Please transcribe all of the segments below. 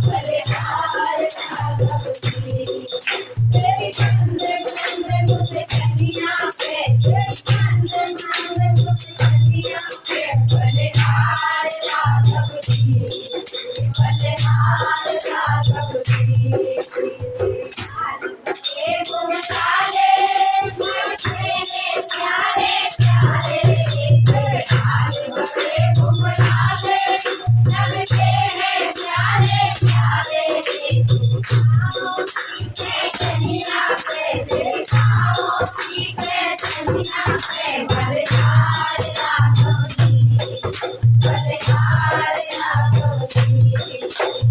बलिहार राघव जी। तेरी बंदे बंदे मुझे कन्या पे, तेरी बंदे बंदे मुझे कन्या पे, बलिहार राघव जी, बलिहार राघव जी। ये घुमसाले मरते प्यारे प्यारे, तेरे हाल बड़े घुमसाले लगते हैं प्यारे प्यारे। खामोशी के सनिया पे, तेरी खामोशी के सनिया पे, बलिहार राघव जी, बलिहार राघव जी।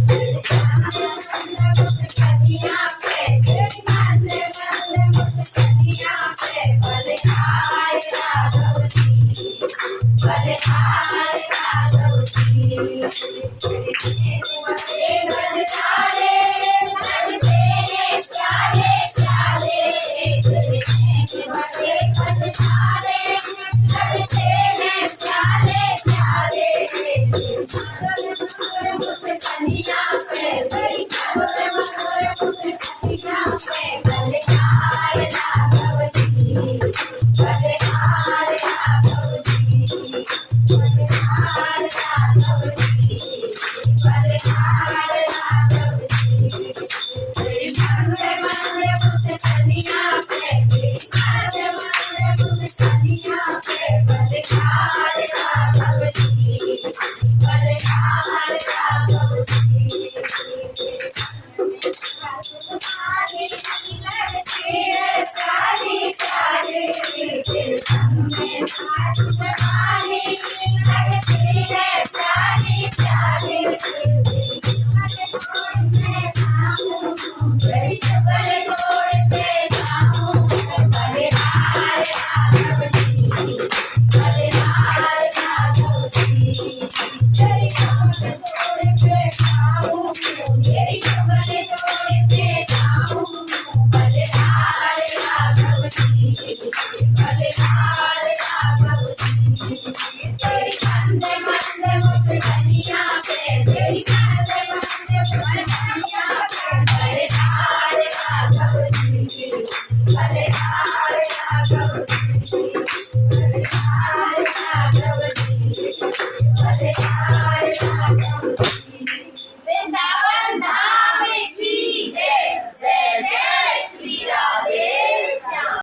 तेरे बंदे बंदे मुझे कन्या पे, तेरे बंदे बंदे मुझे कन्या पे, बलिहार राघव जी, बलिहार राघव जी। बड़े बलिहारे लगते हैं प्यारे प्यारे, बड़े बलिहारे लगते हैं प्यारे प्यारे। मधुर मुझसे कन्या पे, तेरी मधुर मुझसे कन्या पे, बलिहार राघव जी, बलिहार राघव जी, बलिहार राघव जी, बलिहार राघव जी। तेरी बंदे बंदे मुझसे कन्या पे, तेरी बंदे बंदे मुझसे कन्या पे, बलिहार राघव जी, बलिहार राघव जी। तुम्हारी लगती है प्यारी प्यारी, तेरे संग में तुम्हारी लगती है प्यारी प्यारी। तेरी सबल गोड़ पे जाऊं, बलिहार राघव जी, बलिहार राघव जी। तेरी सबल गोड़ पे जाऊं, तेरी सबल गोड़ पे जाऊं, बलिहार राघव जी, बलिहार राघव जी। तेरी बंदे बंदे मुझे कन्या पे, तेरी बंदे बंदे मुझे कन्या पे, बलिहार राघव जी, बलिहार राघव जी।